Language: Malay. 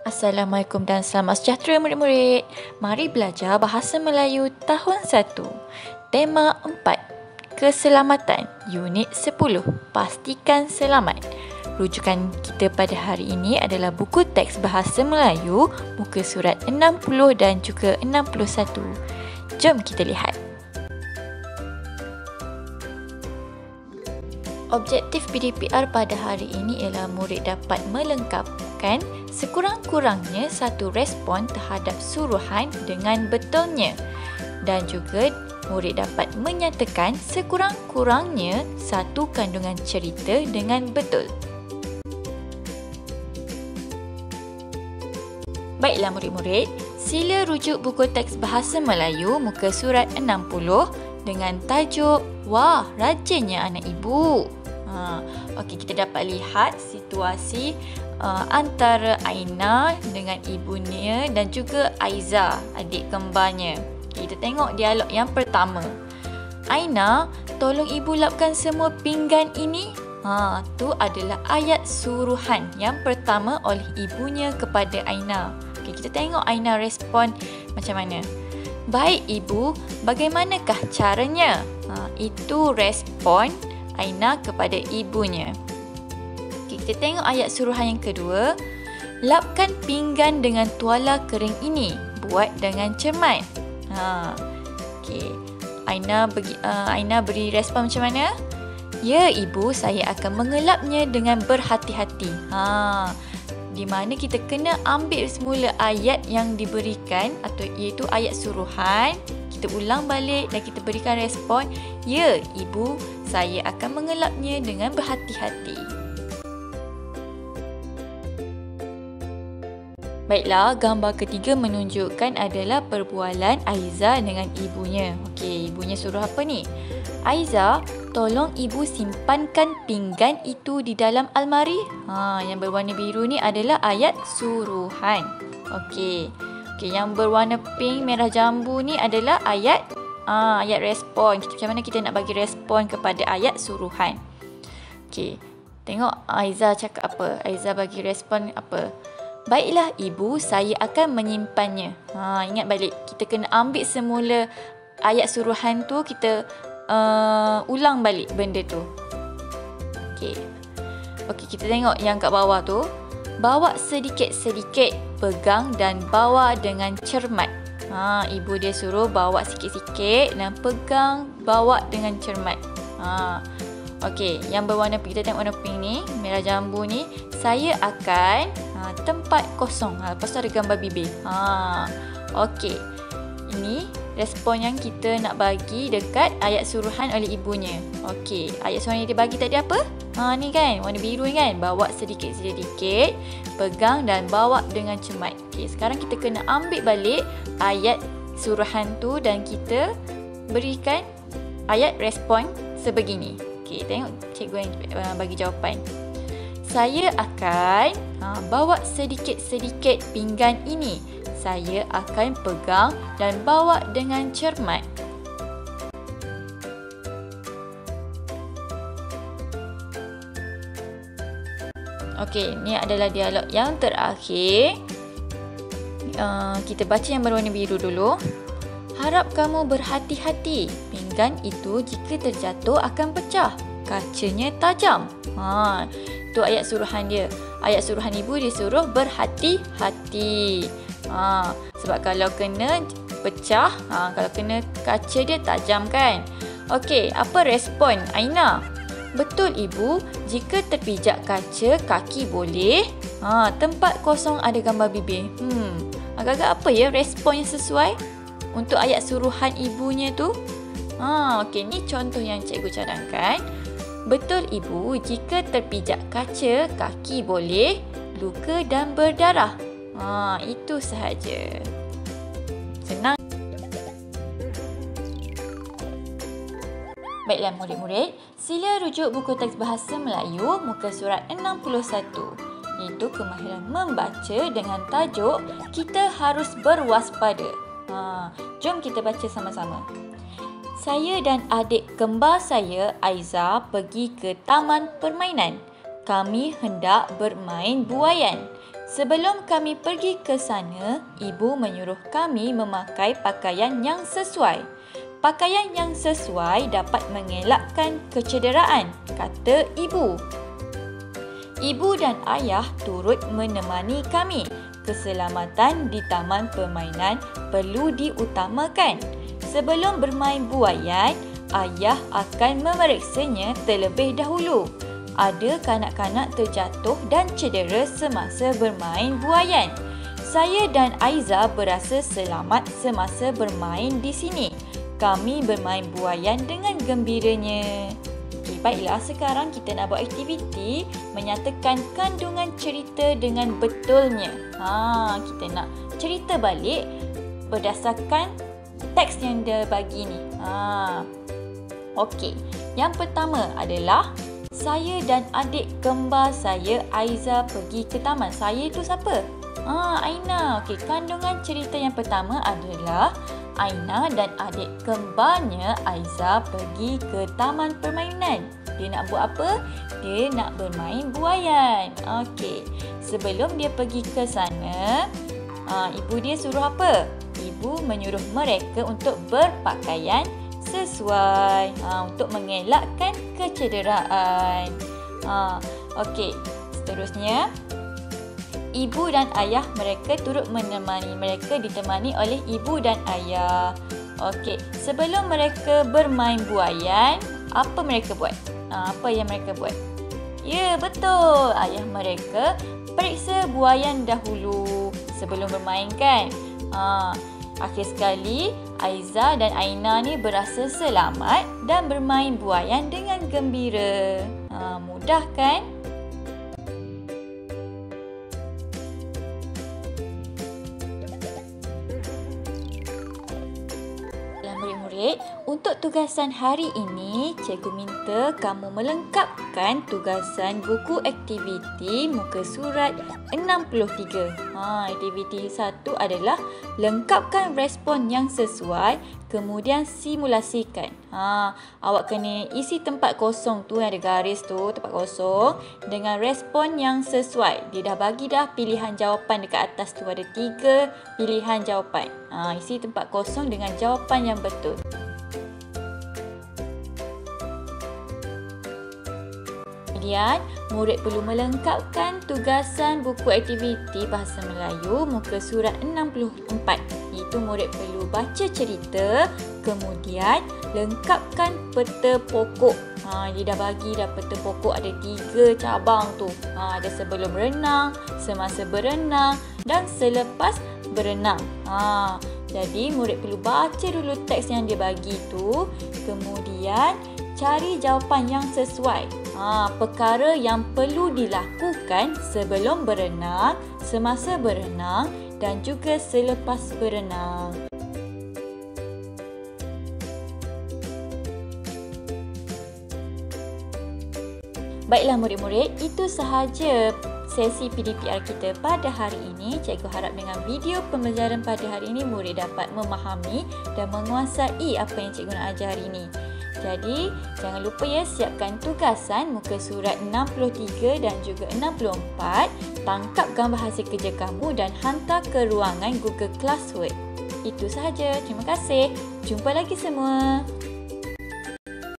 Assalamualaikum dan selamat sejahtera murid-murid. Mari belajar Bahasa Melayu tahun 1. Tema 4. Keselamatan. Unit 10. Pastikan selamat. Rujukan kita pada hari ini adalah buku teks Bahasa Melayu muka surat 60 dan juga 61. Jom kita lihat. Objektif PDPR pada hari ini ialah murid dapat melengkapkan sekurang-kurangnya satu respon terhadap suruhan dengan betulnya dan juga murid dapat menyatakan sekurang-kurangnya satu kandungan cerita dengan betul. Baiklah murid-murid, sila rujuk buku teks Bahasa Melayu muka surat 60 dengan tajuk Wah, rajinnya anak ibu. Okey, kita dapat lihat situasi antara Aina dengan ibunya dan juga Aiza, adik kembarnya. Kita tengok dialog yang pertama. Aina, tolong ibu lapkan semua pinggan ini. Tu adalah ayat suruhan yang pertama oleh ibunya kepada Aina. Okey, kita tengok Aina respon macam mana. Baik ibu, bagaimanakah caranya? Itu respon Aina kepada ibunya. Okay, kita tengok ayat suruhan yang kedua. Lapkan pinggan dengan tuala kering ini. Buat dengan cermat. Okay. Aina beri respon macam mana? Ya ibu, saya akan mengelapnya dengan berhati-hati. Di mana kita kena ambil semula ayat yang diberikan atau iaitu ayat suruhan. Kita ulang balik dan kita berikan respon, ya ibu, saya akan mengelapnya dengan berhati-hati. Baiklah, gambar ketiga menunjukkan adalah perbualan Aiza dengan ibunya. Okey, ibunya suruh apa ni? Aiza, tolong ibu simpankan pinggan itu di dalam almari. Yang berwarna biru ni adalah ayat suruhan. Okey, yang berwarna pink, merah jambu ni adalah ayat respon. Macam mana kita nak bagi respon kepada ayat suruhan. Okey, tengok Aiza cakap apa. Aiza bagi respon apa. Baiklah ibu, saya akan menyimpannya. Ingat balik, kita kena ambil semula ayat suruhan tu, kita ulang balik benda tu. Okey, kita tengok yang kat bawah tu. Bawa sedikit-sedikit, pegang dan bawa dengan cermat. Ibu dia suruh bawa sikit-sikit dan pegang, bawa dengan cermat. Okey, yang berwarna pink, kita tengok warna pink ni, merah jambu ni, saya akan tempat kosong. Lepas tu ada gambar bibir. Okey, ini respon yang kita nak bagi dekat ayat suruhan oleh ibunya. Okey, ayat suruhan yang dia bagi tadi apa? Ni kan, warna biru ni kan. Bawa sedikit-sedikit, pegang dan bawa dengan cermat. Okey, sekarang kita kena ambil balik ayat suruhan tu dan kita berikan ayat respon sebegini. Okey, tengok cikgu yang bagi jawapan. Saya akan bawa sedikit-sedikit pinggan ini. Saya akan pegang dan bawa dengan cermat. Okey, ni adalah dialog yang terakhir. Kita baca yang berwarna biru dulu. Harap kamu berhati-hati. Pinggan itu jika terjatuh akan pecah. Kacanya tajam. Itu ayat suruhan dia. Ayat suruhan ibu dia suruh berhati-hati. Sebab kalau kena pecah, kalau kena kaca dia tajam kan. Okey, apa respon Aina? Betul ibu, jika terpijak kaca, kaki boleh. Tempat kosong ada gambar bibir. Agak-agak apa ya respon yang sesuai untuk ayat suruhan ibunya tu? Okey, ni contoh yang cikgu cadangkan. Betul ibu, jika terpijak kaca, kaki boleh luka dan berdarah. Itu sahaja. Senang. Baiklah murid-murid, sila rujuk buku teks Bahasa Melayu muka surat 61. Iaitu kemahiran membaca dengan tajuk Kita Harus Berwaspada. Jom kita baca sama-sama. Saya dan adik kembar saya, Aiza, pergi ke taman permainan. Kami hendak bermain buaian. Sebelum kami pergi ke sana, ibu menyuruh kami memakai pakaian yang sesuai. Pakaian yang sesuai dapat mengelakkan kecederaan, kata ibu. Ibu dan ayah turut menemani kami. Keselamatan di taman permainan perlu diutamakan. Sebelum bermain buaian, ayah akan memeriksanya terlebih dahulu. Ada kanak-kanak terjatuh dan cedera semasa bermain buaian. Saya dan Aiza berasa selamat semasa bermain di sini. Kami bermain buaian dengan gembiranya. Okay, baiklah, sekarang kita nak buat aktiviti menyatakan kandungan cerita dengan betulnya. Kita nak cerita balik berdasarkan teks yang dia bagi ni. Okey, yang pertama adalah saya dan adik kembar saya Aiza pergi ke taman. Saya tu siapa? Aina. Okey, kandungan cerita yang pertama adalah Aina dan adik kembarnya Aiza pergi ke taman permainan. Dia nak buat apa? Dia nak bermain buaian. Okey, sebelum dia pergi ke sana, ibu dia suruh apa? Ibu menyuruh mereka untuk berpakaian sesuai untuk mengelakkan kecederaan. Okey, seterusnya ibu dan ayah mereka turut menemani. Mereka ditemani oleh ibu dan ayah. Okey, sebelum mereka bermain buaian, apa mereka buat? Apa yang mereka buat? Ya, betul. Ayah mereka periksa buaian dahulu sebelum bermain kan? Akhir sekali, Aiza dan Aina ni berasa selamat dan bermain buaian dengan gembira. Mudah kan? Murid-murid, untuk tugasan hari ini, cikgu minta kamu melengkapkan tugasan buku aktiviti muka surat 63. Aktiviti 1 adalah lengkapkan respon yang sesuai, kemudian simulasikan. Awak kena isi tempat kosong tu yang ada garis tu, tempat kosong dengan respon yang sesuai. Dia dah bagi dah pilihan jawapan dekat atas tu, ada 3 pilihan jawapan. Isi tempat kosong dengan jawapan yang betul. Kemudian, murid perlu melengkapkan tugasan buku aktiviti Bahasa Melayu muka surat 64. Iaitu murid perlu baca cerita, kemudian lengkapkan peta pokok. Dia dah bagi dah peta pokok ada 3 cabang tu. Ada sebelum berenang, semasa berenang dan selepas berenang. Jadi murid perlu baca dulu teks yang dia bagi tu, kemudian cari jawapan yang sesuai. Perkara yang perlu dilakukan sebelum berenang, semasa berenang dan juga selepas berenang. Baiklah murid-murid, itu sahaja sesi PDPR kita pada hari ini. Cikgu harap dengan video pembelajaran pada hari ini murid dapat memahami dan menguasai apa yang cikgu nak ajar hari ini. Jadi, jangan lupa ya, siapkan tugasan muka surat 63 dan juga 64. Tangkap gambar hasil kerja kamu dan hantar ke ruangan Google Classwork. Itu sahaja. Terima kasih. Jumpa lagi semua.